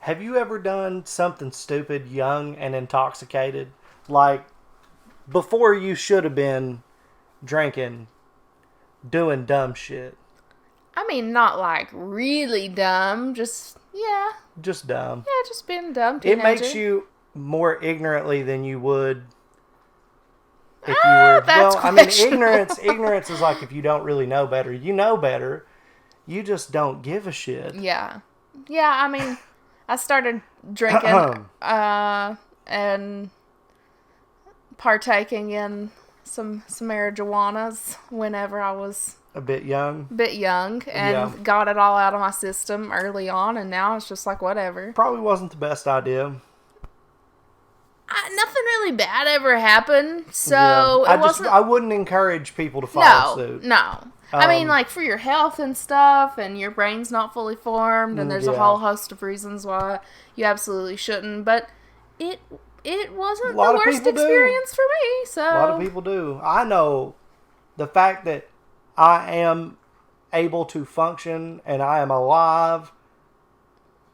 have you ever done something stupid, young and intoxicated? Like, before you should have been drinking, doing dumb shit. I mean, not like really dumb, just, yeah. Just dumb. Yeah, just being dumb teenager. It makes you more ignorantly than you would if you were... That's ignorance is like if you don't really know better. You know better. You just don't give a shit. Yeah. Yeah, I mean, I started drinking and partaking in some marijuanas whenever I was... A bit young, and got it all out of my system early on, and now it's just like, whatever. Probably wasn't the best idea. Nothing really bad ever happened, so I wouldn't encourage people to follow suit. No. I mean, like, for your health and stuff, and your brain's not fully formed, and there's a whole host of reasons why you absolutely shouldn't, but it wasn't the worst experience for me, so... A lot of people do. I know the fact that I am able to function and I am alive,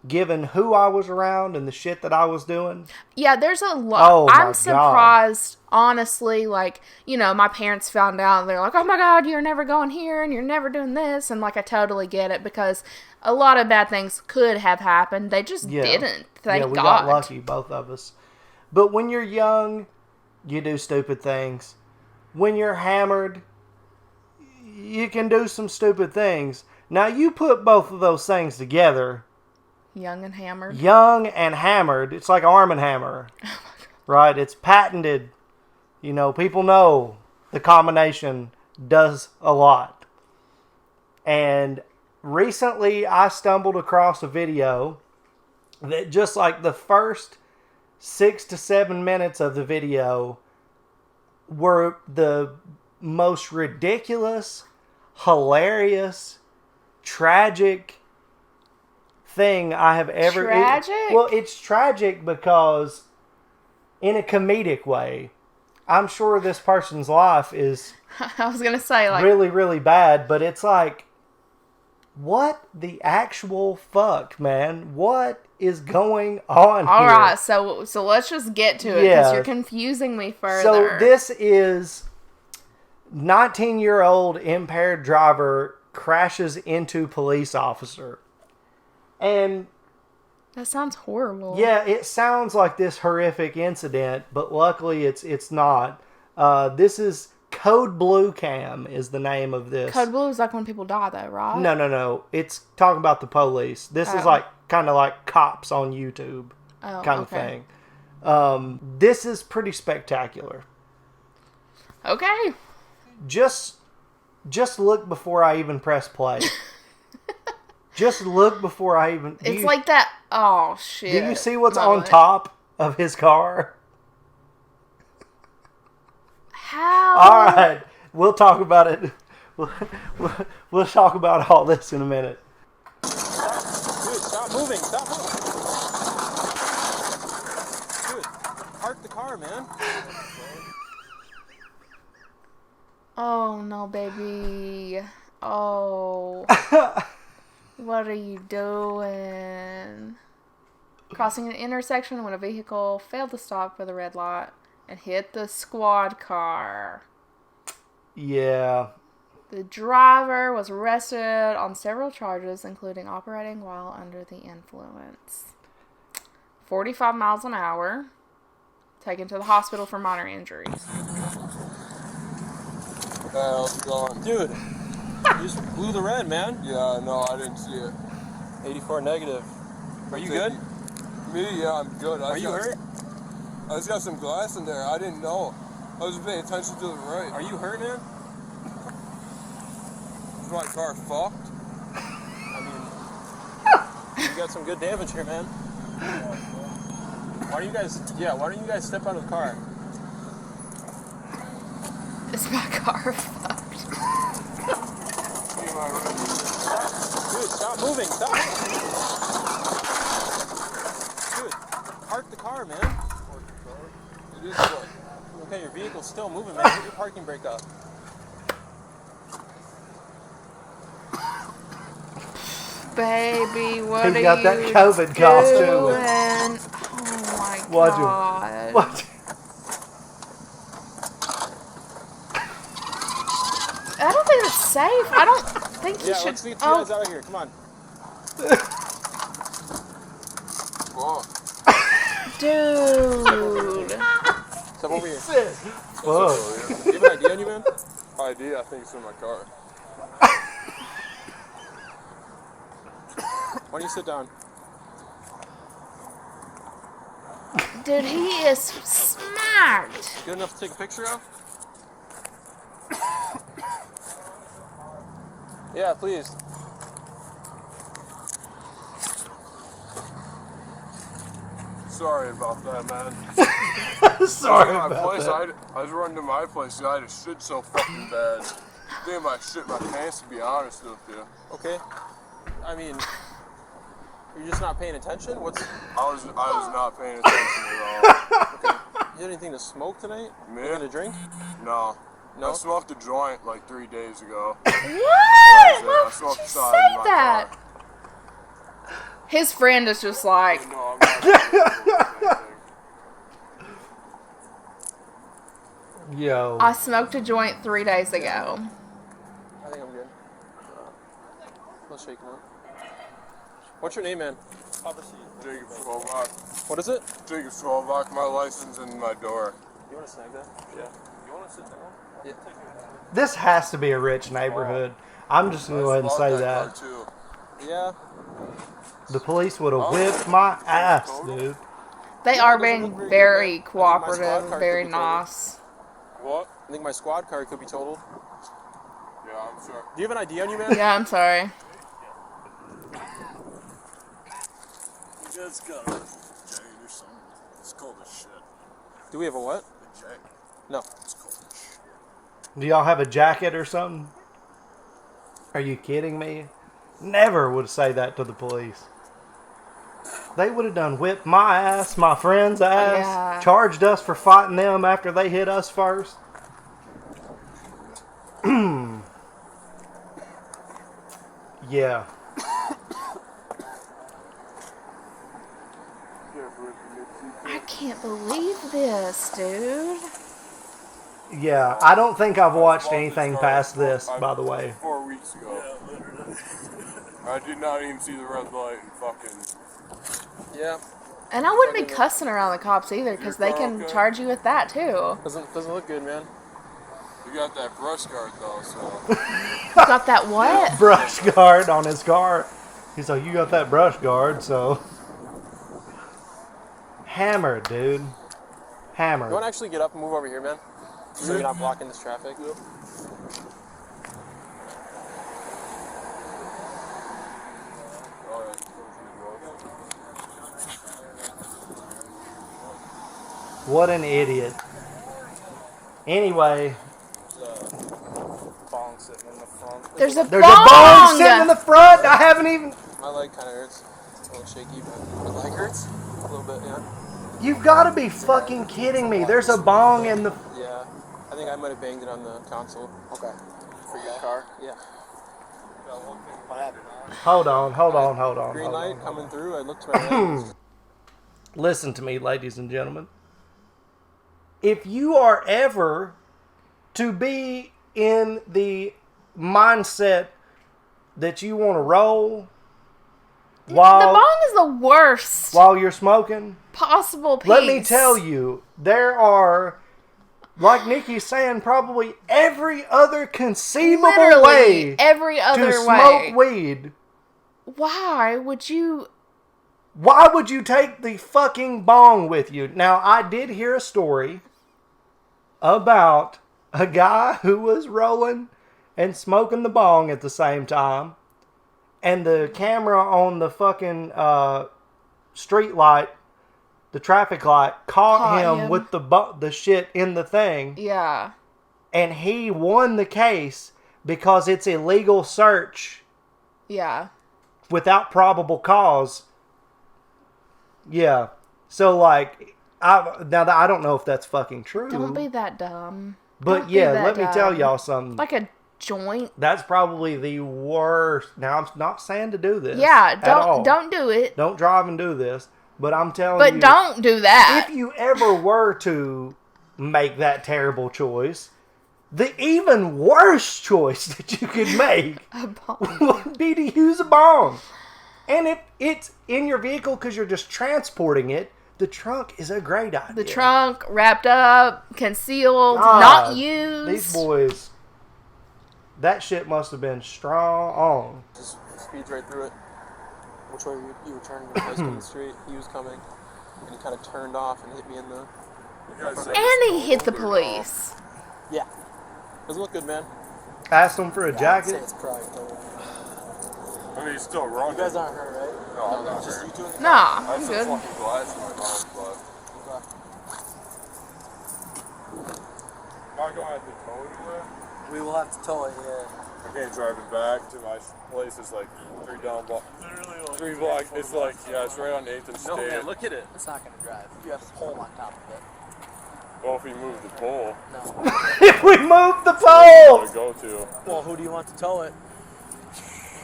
given who I was around and the shit that I was doing. Yeah, there's a lot. Oh, I'm surprised, honestly. Like, you know, my parents found out and they're like, oh my God, you're never going here and you're never doing this. And like, I totally get it because a lot of bad things could have happened. They just didn't. Thank God. We got lucky, both of us. But when you're young, you do stupid things. When you're hammered, you can do some stupid things. Now, you put both of those things together. Young and hammered. It's like Arm & Hammer. Oh my God. Right? It's patented. You know, people know the combination does a lot. And recently, I stumbled across a video that just like the first 6 to 7 minutes of the video were the most ridiculous, hilarious, tragic thing I have ever... Tragic? It's tragic because in a comedic way. I'm sure this person's life is... I was going to say, like... really, really bad, but it's like, what the actual fuck, man? What is going on here? All right, so let's just get to it, because you're confusing me further. So this is 19-year-old impaired driver crashes into police officer. And... that sounds horrible. Yeah, it sounds like this horrific incident, but luckily it's not. This is Code Blue Cam is the name of this. Code Blue is like when people die, though, right? No. It's talking about the police. This is like kind of like cops on YouTube kind of thing. This is pretty spectacular. Okay. Just look before I even press play. Just look before I even... It's like that... Oh, shit. Do you see what's on top of his car? How? All right. We'll talk about it. We'll talk about all this in a minute. Dude, stop moving. Stop moving. Dude, park the car, man. Oh, no, baby. Oh... What are you doing? Crossing an intersection when a vehicle failed to stop for the red light and hit the squad car. Yeah. The driver was arrested on several charges, including operating while under the influence. 45 miles an hour. Taken to the hospital for minor injuries. How's it going? Dude. You just blew the red, man. Yeah, no, I didn't see it. 84 negative. Are you good? Me? Yeah, I'm good. Are you hurt? I just got some glass in there. I didn't know. I was paying attention to the right. Are you hurt, man? Is my car fucked? I mean, you got some good damage here, man. Why don't you guys step out of the car? Is my car fucked? Dude, stop moving. Stop moving. Dude, park the car, man. Park the car? It is parked. Okay, your vehicle's still moving, man. Get your parking brake up. baby, what He's are got you that COVID cough, too. doing? Oh my Watch him. god. Watch him. I don't think it's safe. I don't think you Yeah, should. let's get you guys out of here. Come on. Whoa. Dude. Step over here. Whoa. Do you have an ID on you, man? ID, I think it's in my car. Why don't you sit down? Dude, he is smacked. Good enough to take a picture of? Yeah, please. Sorry about that, man. Sorry My about place, that. I was running to my place, and I had to shit so fucking bad. I think I might shit my pants, to be honest with you. Okay. I mean, you're just not paying attention? What's... I was not paying attention at all. You had anything to smoke tonight? Me? Anything to drink? No. No? I smoked a joint like 3 days ago. What? I Why would smoked you inside say my that? car. His friend is just like, No, I'm not doing anything. Yo. I smoked a joint 3 days ago. I think I'm good. Let's shake it up. What's your name, man? Jacob Slovak. What is it? Jacob Slovak, my license in my door. You want to snag that? Yeah. You want to sit down? Yeah. This has to be a rich neighborhood. I'm just going to go ahead and I say bought that. car too. Yeah. The police would have whipped my ass, dude. They are being very squad cooperative, car very could be totaled. nice. What? I think my squad car could be totaled. Yeah, I'm sure. Do you have an ID on you, man? Yeah, I'm sorry. You guys got a jacket or something? It's cold as shit. Do we have a what? A jacket. No. It's cold as shit. Do y'all have a jacket or something? Are you kidding me? Never would say that to the police. They would have done whipped my ass, my friend's ass, Yeah. charged us for fighting them after they hit us first. Yeah. I can't believe this, dude. Yeah, I don't think I've watched anything past this, by the way. 4 weeks ago. I did not even see the red light and fucking... Yeah. And I wouldn't be cussing around the cops either, because they can charge you with that too. Doesn't look good, man. You got that brush guard though, so... Got that what? Brush guard on his car. He's like, you got that brush guard, so... Hammered, dude. You want Hammered. to actually get up and move over here, man? So you're not blocking this traffic? Yep. Alright. What an idiot. Anyway, Bong sitting in the front. There's a there's a bong bong! sitting in the front. I haven't even... My leg kind of hurts. It's a little shaky, but my leg hurts a little bit, yeah. You've got to be fucking kidding me. There's a bong in the... Yeah. I think I might have banged it on the console. Okay. For your car? Yeah. What happened? Hold on. Green hold light on. coming through. I looked to my right. Listen to me, ladies and gentlemen. If you are ever to be in the mindset that you want to roll The while bong is the worst you're smoking, possible piece. let me tell you, there are, like Nikki's saying, probably every other conceivable Literally way every to other smoke way. weed. Why would you? Why would you take the fucking bong with you? Now, I did hear a story about a guy who was rolling and smoking the bong at the same time, and the camera on the fucking street light, the traffic light, caught him with the shit in the thing, Yeah. and he won the case because it's illegal search Yeah. without probable cause. Yeah. So, like, I don't know if that's fucking true. Don't be that dumb. But Don't be yeah, that let me tell dumb. y'all something. Like a joint. That's probably the worst. Now, I'm not saying to do this. Yeah, at all. don't do it. Don't drive and do this. But I'm telling you. But don't do that. If you ever were to make that terrible choice, the even worse choice that you could make would be to use a bomb. And if it's in your vehicle because you're just transporting it, the trunk is a great idea. The trunk, wrapped up, concealed, God, not used. These boys, that shit must have been strong. Just speeds right through it. Which way you were turning? I was coming straight. He was coming, and he kind of turned off and hit me in the. And he hit the police. Yeah. Doesn't look good, man. Asked him for a I'd say jacket. it's crying. I mean, he's still running. You guys aren't hurt, right? No, I'm not Just hurt. you two in the Nah, I I'm have some good. fucking glass in my mouth, but car? am I going to have to tow anywhere? We will have to tow it, yeah. I can't drive it back to my place. It's like 3 down block. Literally like 3 block. It's like, yeah, it's right on 8th and State. No, man, look at it. It's not going to drive. You have a pole on top of it. Well, if we move the pole, No. If we move the where pole! to go to. Well, who do you want to tow it?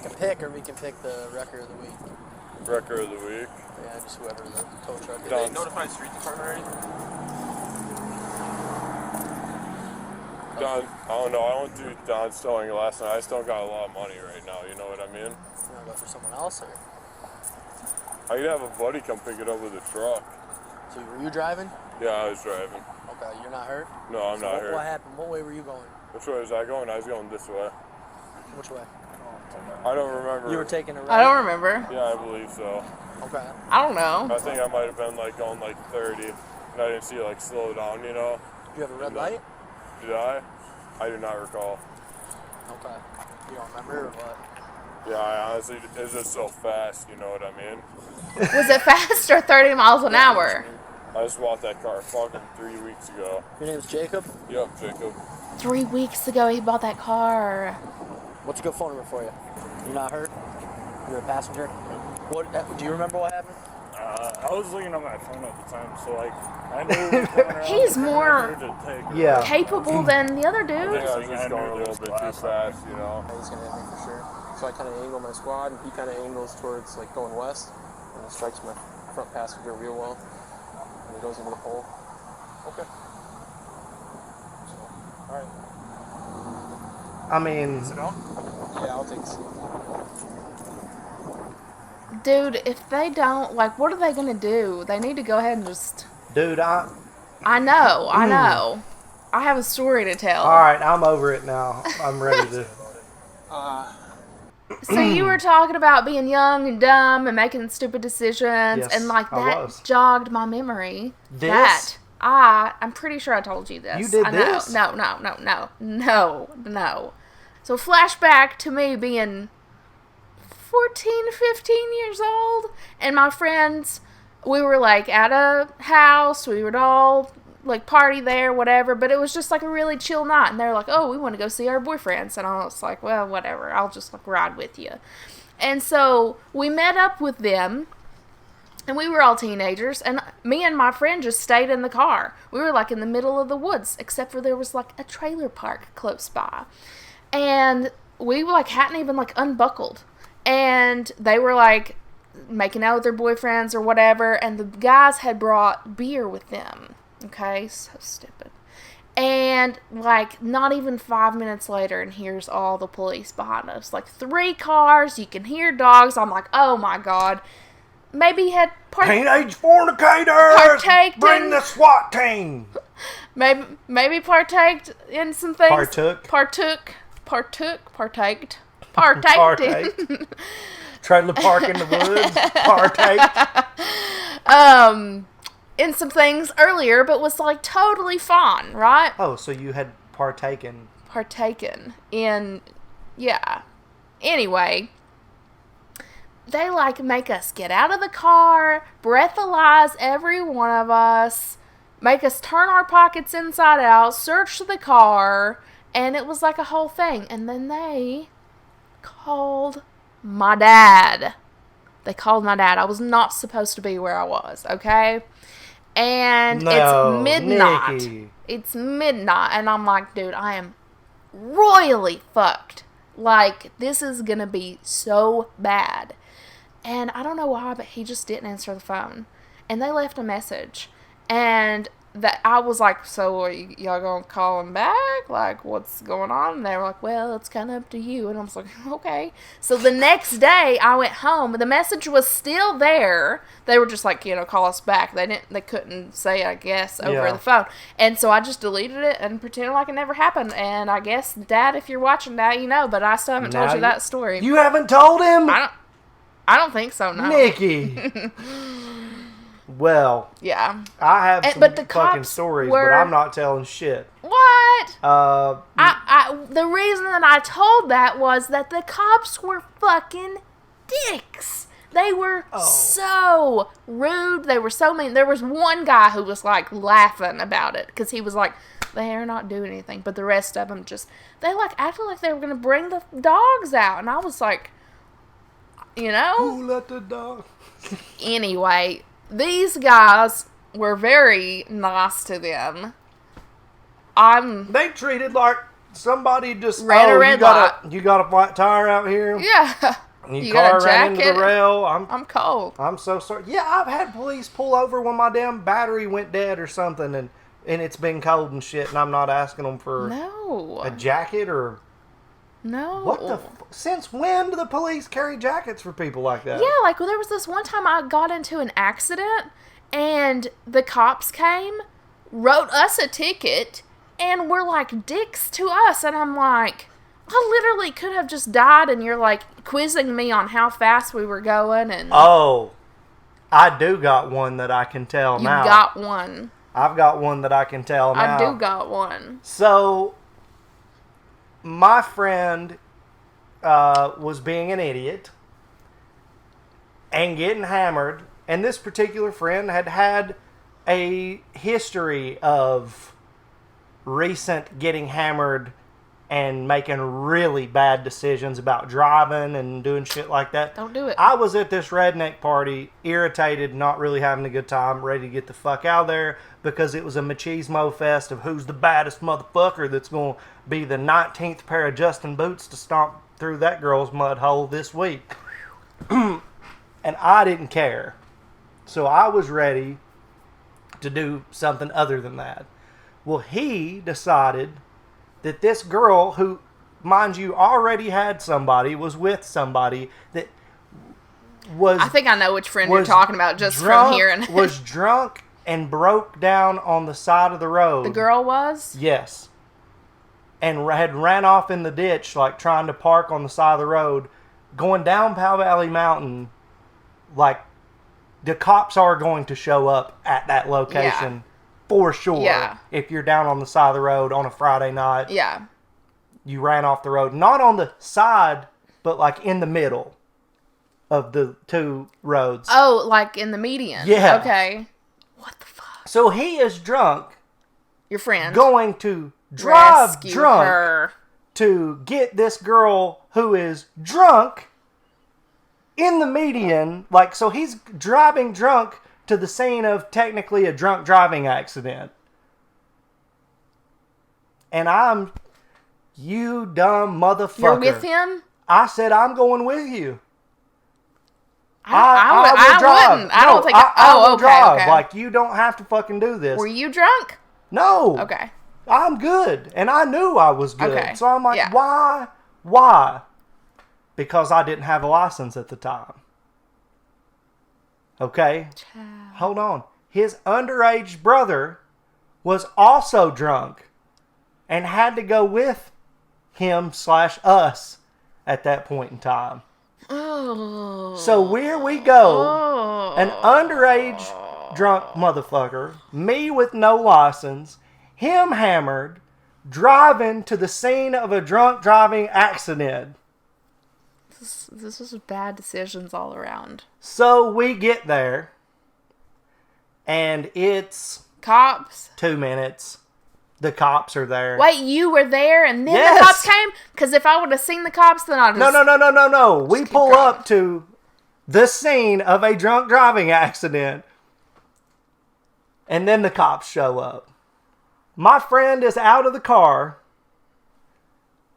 You can pick, or we can pick the wrecker of the week. Wrecker of the week. Yeah, just whoever the tow truck is. Done. notify street department already? Don, I don't know. I went through Don's towing last night. I just don't got a lot of money right now. You know what I mean? You want to go for someone else, or? I could have a buddy come pick it up with a truck. So were you driving? Yeah, I was driving. Okay, you're not hurt? No, I'm not What hurt. happened? What way were you going? Which way was I going? I was going this way. Which way? I don't remember. You were taking a right? I don't remember. Yeah, I believe so. Okay. I don't know. I think I might have been like going like 30, and I didn't see it like slow down. You know? Do you have a red light? Did I? I do not recall. Okay. You don't remember or what? Yeah, I honestly, it's just so fast. You know what I mean? Was it fast or 30 miles an hour? I just bought that car fucking 3 weeks ago. Your name's Jacob? Yep, Jacob. 3 weeks ago he bought that car. What's a good phone number for you? You're not hurt? You're a passenger? What? Do you remember what happened? I was looking on my phone at the time, so like I knew it was coming around. He's the corner. more I needed to take Yeah. capable than the other I think dude. I was just going a little bit too fast. You know? He's gonna hit me for sure. So I kind of angle my squad, and he kind of angles towards like going west, and it strikes my front passenger wheel well, and it goes into the hole. Okay. All right. I mean, Yeah, I'll take a seat. Dude, if they don't, like, what are they gonna do? They need to go ahead and just... dude, I know. I have a story to tell. alright, I'm over it now. I'm ready to. So you were talking about being young and dumb and making stupid decisions, Yes, and like I that was. jogged my memory. This? I'm pretty sure I told you this. You did I know. this? No. So flashback to me being 14, 15 years old, and my friends, we were like at a house, we would all like party there, whatever, but it was just like a really chill night, and they're like, oh, we want to go see our boyfriends, and I was like, well, whatever, I'll just like ride with you. And so we met up with them, and we were all teenagers, and me and my friend just stayed in the car. We were like in the middle of the woods, except for there was like a trailer park close by, and we like hadn't even like unbuckled. And they were like making out with their boyfriends or whatever, and the guys had brought beer with them. Okay, so stupid. And like not even 5 minutes later, and here's all the police behind us. Like 3 cars, you can hear dogs. I'm like, oh my god. Maybe he had Teenage fornicators! Partaked Bring in- the SWAT team! maybe partaked in some things. Partaked. Partaked in. Trailer park in the woods. Partaked. In some things earlier, but was like totally fine, right? Oh, so you had partaken. Partaken in, yeah. Anyway, they like make us get out of the car, breathalyze every one of us, make us turn our pockets inside out, search the car, and it was like a whole thing. And then they called my dad. They called my dad. I was not supposed to be where I was, okay? And No, it's midnight. Nikki. It's midnight, and I'm like, dude, I am royally fucked. Like, this is gonna be so bad. And I don't know why, but he just didn't answer the phone. And they left a message. And that I was like, so are y'all gonna call him back? Like, what's going on? And they were like, well, it's kind of up to you. And I was like, okay. So the next day I went home. The message was still there. They were just like, call us back. They couldn't say, I guess, over the phone. And so I just deleted it and pretended like it never happened. And I guess, Dad, if you're watching that, you know, but I still haven't told you that story. You haven't told him? I don't think so, no. Nikki. Well, yeah, I have some but the fucking stories, but I'm not telling shit. What? The reason that I told that was that the cops were fucking dicks. They were so rude. They were so mean. There was one guy who was like laughing about it because he was like, they're not doing anything. But the rest of them they like acted like they were going to bring the dogs out. And I was like, Who let the dog? Anyway, these guys were very nice to them. They treated like somebody just ran a red light. You got a flat tire out here? Yeah. And your you car got a ran jacket? into the rail. I'm cold. I'm so sorry. Yeah, I've had police pull over when my damn battery went dead or something, and it's been cold and shit, and I'm not asking them for a jacket or... No. What the... Since when do the police carry jackets for people like that? Yeah, like, there was this one time I got into an accident, and the cops came, wrote us a ticket, and were like dicks to us, and I'm like... I literally could have just died, and you're like quizzing me on how fast we were going. And oh, I do got one that I can tell now. You got one. I've got one that I can tell now. I do got one. So, my friend was being an idiot and getting hammered, and this particular friend had a history of recent getting hammered and making really bad decisions about driving and doing shit like that. Don't do it. I was at this redneck party, irritated, not really having a good time, ready to get the fuck out of there because it was a machismo fest of who's the baddest motherfucker that's going to be the 19th pair of Justin boots to stomp through that girl's mud hole this week. And I didn't care. So I was ready to do something other than that. Well, he decided that this girl who, mind you, already had somebody, was with somebody that was... I think I know which friend you're talking about just from hearing. Was drunk and broke down on the side of the road. The girl was? Yes. And had ran off in the ditch, like trying to park on the side of the road, going down Powell Valley Mountain, like the cops are going to show up at that location. Yeah. For sure. Yeah. If you're down on the side of the road on a Friday night. Yeah. You ran off the road. Not on the side, but like in the middle of the two roads. Oh, like in the median. Yeah. Okay. What the fuck? So he is drunk. Your friend. Going to drive rescue drunk her to get this girl who is drunk in the median. Like, so he's driving drunk to the scene of technically a drunk driving accident. And I'm, you dumb motherfucker. You're with him? I said, I'm going with you. I wouldn't. I don't think. I will drive. Okay. Like, you don't have to fucking do this. Were you drunk? No. Okay. I'm good. And I knew I was good. Okay. So I'm like, Yeah. Why? Why? Because I didn't have a license at the time. Okay? Child. Hold on. His underage brother was also drunk and had to go with him/us at that point in time. Oh. So here we go. Oh. An underage drunk motherfucker, me with no license, him hammered, driving to the scene of a drunk driving accident. This was bad decisions all around. So we get there, and it's... Cops? 2 minutes. The cops are there. Wait, you were there and then Yes. the cops came? Because if I would have seen the cops, then I'd just... No. We keep pull driving. up to the scene of a drunk driving accident, and then the cops show up. My friend is out of the car,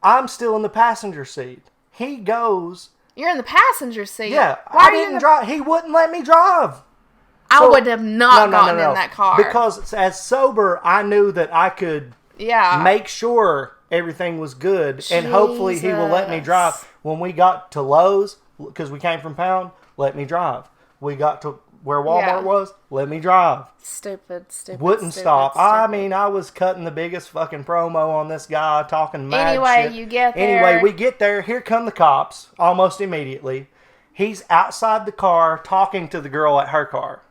I'm still in the passenger seat. He goes. You're in the passenger seat. Yeah, Why I are you in didn't the... drive. He wouldn't let me drive. I So- would have not gotten in that car. Because as sober, I knew that I could make sure everything was good, and hopefully he will let me drive. When we got to Lowe's, because we came from Pound, let me drive. We got to where Walmart was, let me drive. Stupid. Wouldn't stop. I mean, I was cutting the biggest fucking promo on this guy, talking mad shit. You get there. Anyway, we get there. Here come the cops almost immediately. He's outside the car talking to the girl at her car.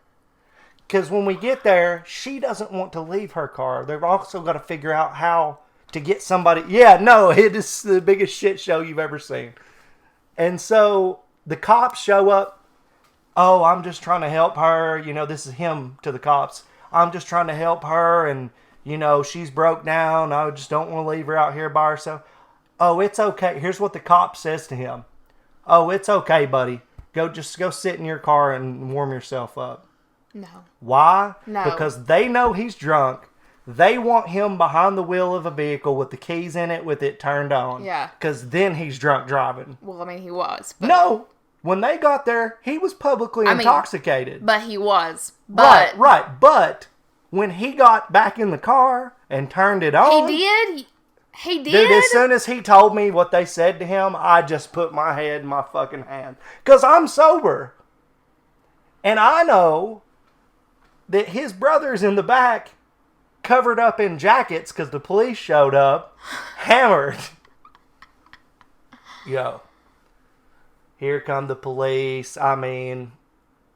Because when we get there, she doesn't want to leave her car. They've also got to figure out how to get somebody. Yeah, no, it is the biggest shit show you've ever seen. And so the cops show up. Oh, I'm just trying to help her. You know, this is him to the cops. I'm just trying to help her, and, you know, she's broke down. I just don't want to leave her out here by herself. Oh, it's okay. Here's what the cop says to him. Oh, it's okay, buddy. Just go sit in your car and warm yourself up. No. Why? No. Because they know he's drunk. They want him behind the wheel of a vehicle with the keys in it, with it turned on. Yeah. Because then he's drunk driving. Well, I mean, he was. But... No. When they got there, he was publicly intoxicated. But he was. But... Right. But when he got back in the car and turned it on... He did? Dude, as soon as he told me what they said to him, I just put my head in my fucking hand. Because I'm sober. And I know that his brother's in the back, covered up in jackets because the police showed up, hammered. Yo. Here come the police. I mean,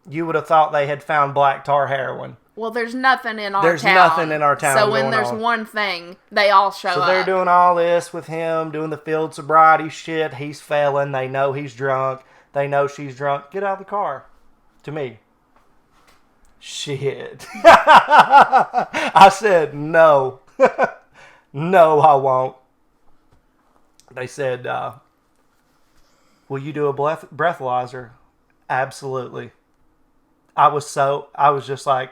you would have thought they had found black tar heroin. Well, there's nothing in our town. There's nothing in our town So when going there's on. one thing, they all show up. So they're doing all this with him, doing the field sobriety shit. He's failing. They know he's drunk. They know she's drunk. Get out of the car. To me. Shit. I said, no. No, I won't. They said, will you do a breathalyzer? Absolutely. I was just like,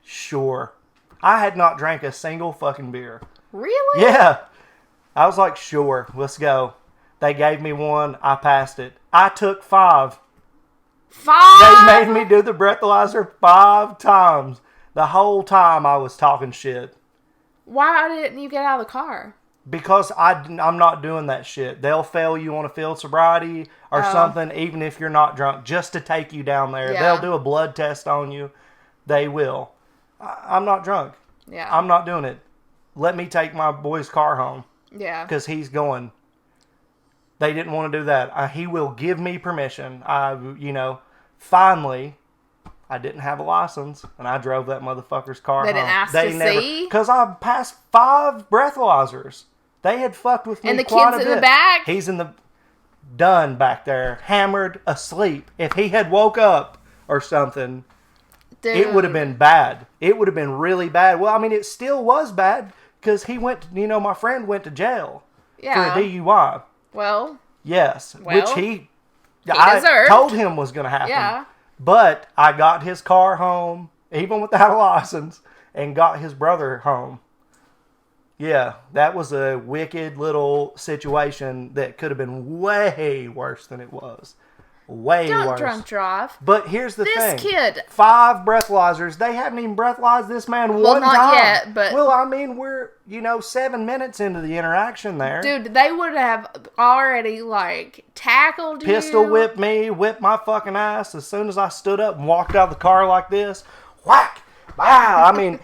sure. I had not drank a single fucking beer. Really? Yeah. I was like, sure, let's go. They gave me one. I passed it. I took 5. 5? They made me do the breathalyzer 5 times. The whole time I was talking shit. Why didn't you get out of the car? Because I'm not doing that shit. They'll fail you on a field sobriety or something, even if you're not drunk, just to take you down there. Yeah. They'll do a blood test on you. They will. I'm not drunk. Yeah. I'm not doing it. Let me take my boy's car home. Yeah. Because he's going. They didn't want to do that. He will give me permission. Finally, I didn't have a license, and I drove that motherfucker's car They home. didn't ask to see? Because I passed 5 breathalyzers. They had fucked with me And the quite kid's a bit. in the back? He's done back there, hammered, asleep. If he had woke up or something, Dude. it would have been bad. It would have been really bad. Well, I mean, it still was bad because he went, my friend went to jail for a DUI. Well. Yes, which I deserved. told him was going to happen. Yeah. But I got his car home, even without a license, and got his brother home. Yeah, that was a wicked little situation that could have been way worse than it was. Way Don't worse. drunk drive. But here's the thing. This kid. 5 breathalyzers. They haven't even breathalyzed this man one time. Well, not yet, but... Well, I mean, we're, 7 minutes into the interaction there. Dude, they would have already, tackled you. Pistol whipped me, whipped my fucking ass as soon as I stood up and walked out of the car like this. Whack! Wow! I mean,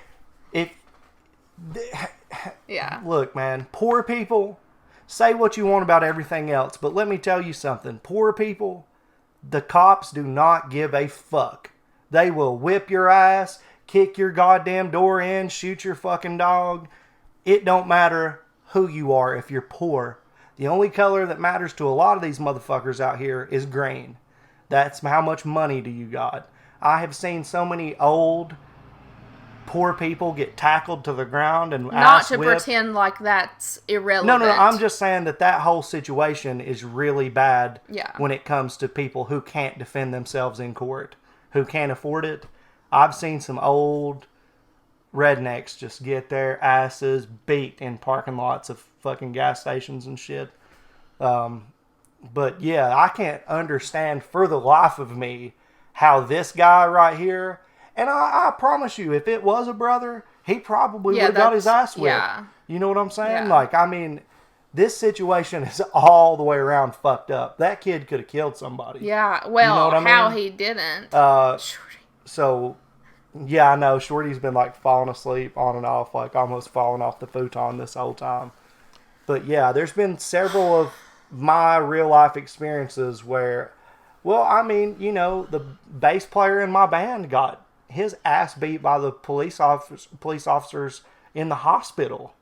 Yeah. Look, man, poor people, say what you want about everything else, but let me tell you something. Poor people, the cops do not give a fuck. They will whip your ass, kick your goddamn door in, shoot your fucking dog. It don't matter who you are if you're poor. The only color that matters to a lot of these motherfuckers out here is green. That's how much money do you got. I have seen so many old, poor people get tackled to the ground and Not ass to whipped. pretend like that's irrelevant. No. I'm just saying that whole situation is really bad Yeah. when it comes to people who can't defend themselves in court, who can't afford it. I've seen some old rednecks just get their asses beat in parking lots of fucking gas stations and shit. But yeah, I can't understand for the life of me how this guy right here, and I promise you, if it was a brother, he probably would have got his ass whipped. Yeah. You know what I'm saying? Yeah. Like, I mean, this situation is all the way around fucked up. That kid could have killed somebody. Yeah, well, You know what I mean? how he didn't. Shorty. So, yeah, I know. Shorty's been like falling asleep on and off, like almost falling off the futon this whole time. But yeah, there's been several of my real life experiences where, well, I mean, you know, the bass player in my band got his ass beat by the police officers in the hospital.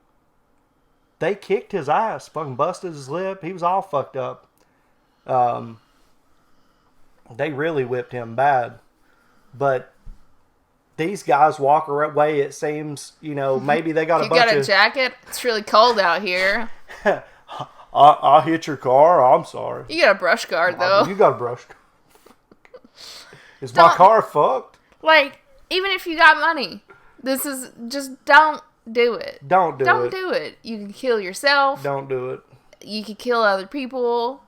They kicked his ass, fucking busted his lip. He was all fucked up. They really whipped him bad. But these guys walk away, it seems, you know, maybe they got a You bunch got a of... jacket? It's really cold out here. I hit your car. I'm sorry. You got a brush guard, though. You got a brush. Is my car fucked? Like, even if you got money, this is just don't do it. Don't do Don't it. do it. You can kill yourself. Don't do it. You could kill other people.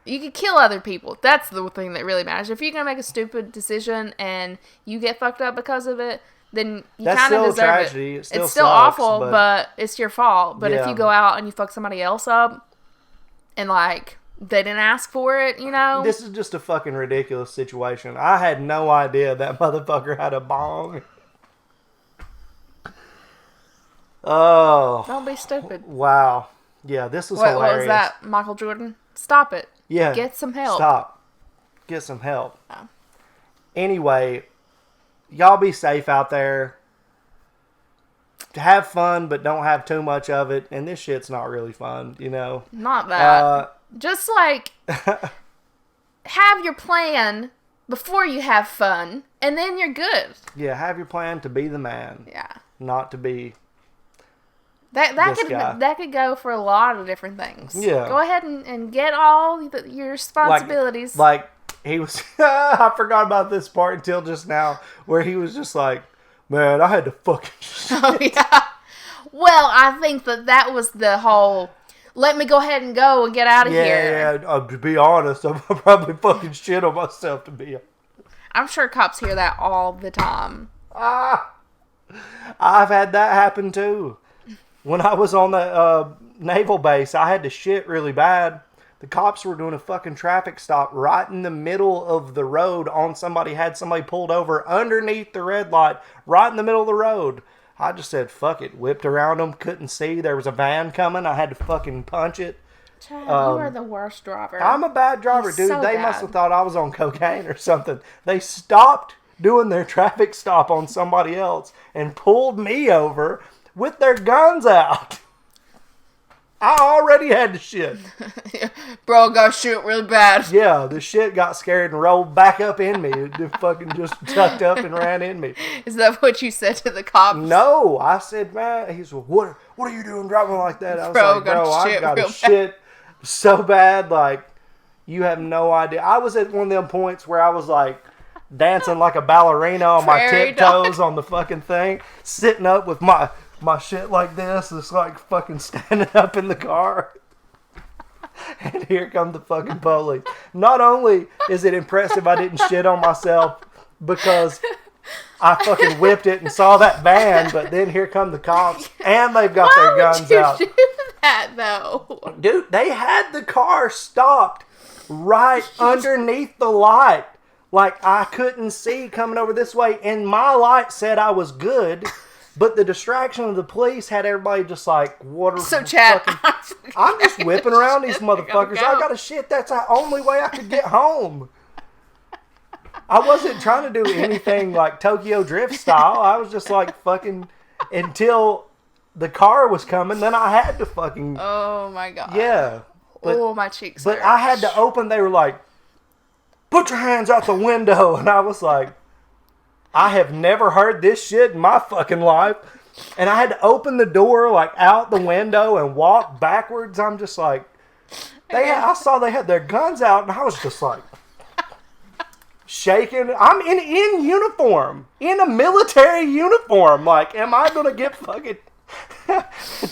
You could kill other people. That's the thing that really matters. If you're going to make a stupid decision and you get fucked up because of it, then you kind of deserve tragedy. it. It still It's still sucks, awful, but it's your fault. But if Yeah. you go out and you fuck somebody else up and, like, they didn't ask for it, you know? This is just a fucking ridiculous situation. I had no idea that motherfucker had a bong. Oh. Don't be stupid. Wow. Yeah, this was What hilarious. was that, Michael Jordan? Stop it. Yeah. Get some help. Stop. Get some help. Oh. Anyway, y'all be safe out there. Have fun, but don't have too much of it. And this shit's not really fun, you know? Not that. Just, like, have your plan before you have fun, and then you're good. Yeah, have your plan to be the man. Yeah. Not to be... That This guy. could go for a lot of different things. Yeah. Go ahead and get all your responsibilities. Like he was... I forgot about this part until just now, where he was just like, man, I had to fucking shit. Oh, yeah. Well, I think that was the whole, let me go ahead and go and get out of here. Yeah, to be honest, I'm probably fucking shit on myself to be... I'm sure cops hear that all the time. I've had that happen too. When I was on the naval base, I had to shit really bad. The cops were doing a fucking traffic stop right in the middle of the road on somebody, had somebody pulled over underneath the red light, right in the middle of the road. I just said, fuck it. Whipped around them, couldn't see. There was a van coming. I had to fucking punch it. Chad, you are the worst driver. I'm a bad driver, He's dude. so They bad. must have thought I was on cocaine or something. They stopped doing their traffic stop on somebody else and pulled me over with their guns out. I already had the shit. Bro, got shoot really bad. Yeah, the shit got scared and rolled back up in me. It fucking just tucked up and ran in me. Is that what you said to the cops? No, I said, man. He said, what are you doing driving like that? I was Bro, like, got bro, I shit got real a shit so bad, like, you have no idea. I was at one of them points where I was like dancing like a ballerina on my Prairie tiptoes dog. on the fucking thing, sitting up with my shit like this. It's like fucking standing up in the car. And here come the fucking police. Not only is it impressive I didn't shit on myself because I fucking whipped it and saw that van, but then here come the cops and they've got their guns Why would out. you do that, though? Dude, they had the car stopped right underneath the light. Like, I couldn't see coming over this way, and my light said I was good, but the distraction of the police had everybody just like, what are So, Chad, I'm just whipping around these motherfuckers. Go. I got to shit. That's the only way I could get home. I wasn't trying to do anything like Tokyo Drift style. I was just like fucking until the car was coming. Then I had to fucking Oh, my God. yeah. But, my cheeks but hurt. I had to open. They were like, "Put your hands out the window," and I was like, I have never heard this shit in my fucking life. And I had to open the door like out the window and walk backwards. I'm just like, I saw they had their guns out, and I was just like shaking. I'm in uniform, in a military uniform. Like, am I gonna get fucking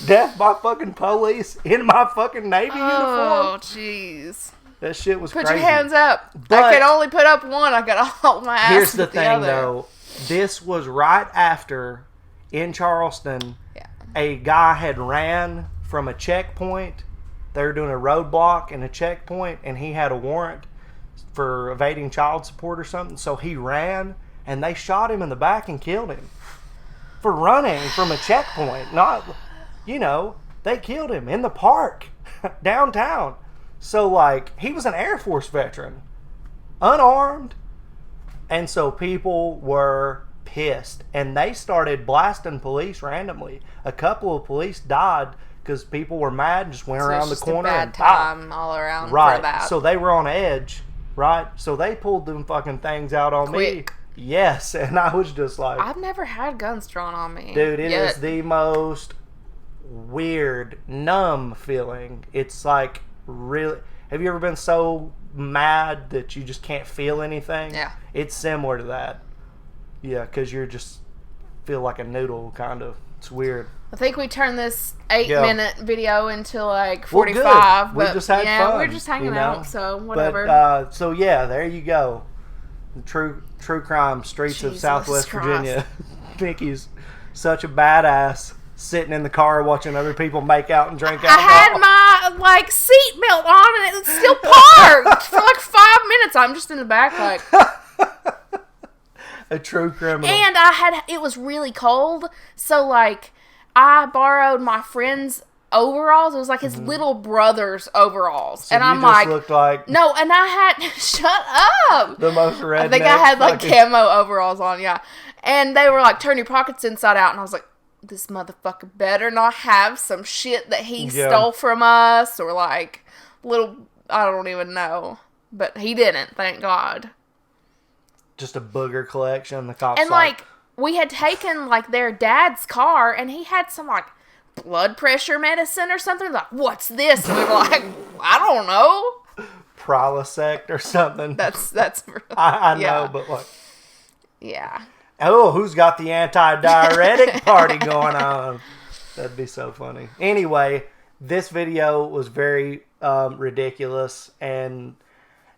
Death by fucking police in my fucking Navy uniform. Oh, jeez. That shit was Put crazy. your hands up. But I can only put up one. I gotta hold my ass. here's the with thing, other. though. This was right after, in Charleston, Yeah. a guy had ran from a checkpoint. They were doing a roadblock and a checkpoint, and he had a warrant for evading child support or something. So he ran, and they shot him in the back and killed him for running from a checkpoint. Not, they killed him in the park downtown. So, like, he was an Air Force veteran, unarmed, and so people were pissed, and they started blasting police randomly. A couple of police died because people were mad and just went So around it's the just corner a bad and time all around right. for that. So they were on edge, right? So they pulled them fucking things out on Quick. me. Yes, and I was just like, I've never had guns drawn on me. dude, it yet. is the most weird, numb feeling. It's like, really, have you ever been so mad that you just can't feel anything? Yeah. It's similar to that. Yeah, because you're just feel like a noodle, kind of. It's weird. I think we turned this 8 Yeah. minute video into like Well, 45. good. We But just had yeah, fun, we're just hanging out, so whatever. But, so yeah, there you go. The true crime streets of Jesus Southwest Christ. Virginia. Nikki's such a badass, sitting in the car watching other people make out and drink I alcohol. had my seatbelt on and it was still parked for like 5 minutes. I'm just in the back like. A true criminal. And it was really cold, so like I borrowed my friend's overalls. It was like his little brother's overalls, so and you I'm just like, looked like no, and I had shut up. the most redneck. I think I had like fucking- camo overalls on, yeah. And they were like, turn your pockets inside out, and I was like, this motherfucker better not have some shit that he Yeah. stole from us or like little, I don't even know, but he didn't, thank God. just a booger collection. The cops And like we had taken like their dad's car, and he had some like blood pressure medicine or something. Like, what's this? And we were like, I don't know. Prilosec or something. That's I know, yeah. but like, yeah. oh, who's got the anti-diuretic party going on? That'd be so funny. Anyway, this video was very ridiculous, and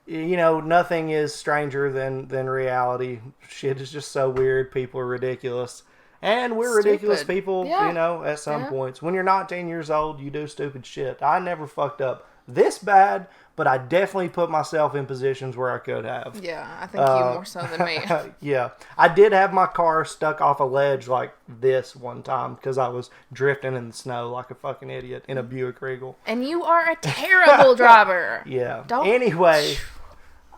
nothing is stranger than reality. Shit is just so weird. People are ridiculous, and we're ridiculous Stupid. people. Yeah. At some Yeah. points, when you're 19 years old, you do stupid shit. I never fucked up this bad, but I definitely put myself in positions where I could have. Yeah, I think you more so than me. Yeah, I did have my car stuck off a ledge like this one time because I was drifting in the snow like a fucking idiot in a Buick Regal. And you are a terrible driver. Yeah. Don't- Anyway,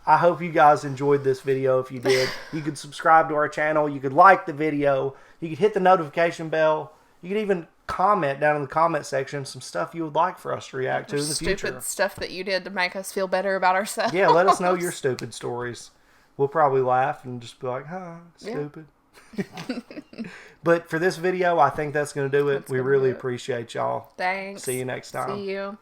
I hope you guys enjoyed this video. If you did, you could subscribe to our channel. You could like the video. You could hit the notification bell. You could even comment down in the comment section some stuff you would like for us to react to in the Stupid future. stuff that you did to make us feel better about ourselves. Yeah, let us know your stupid stories. We'll probably laugh and just be like, huh, stupid. But for this video, I think that's going to do it. We really appreciate y'all. Thanks. See you next time. See you.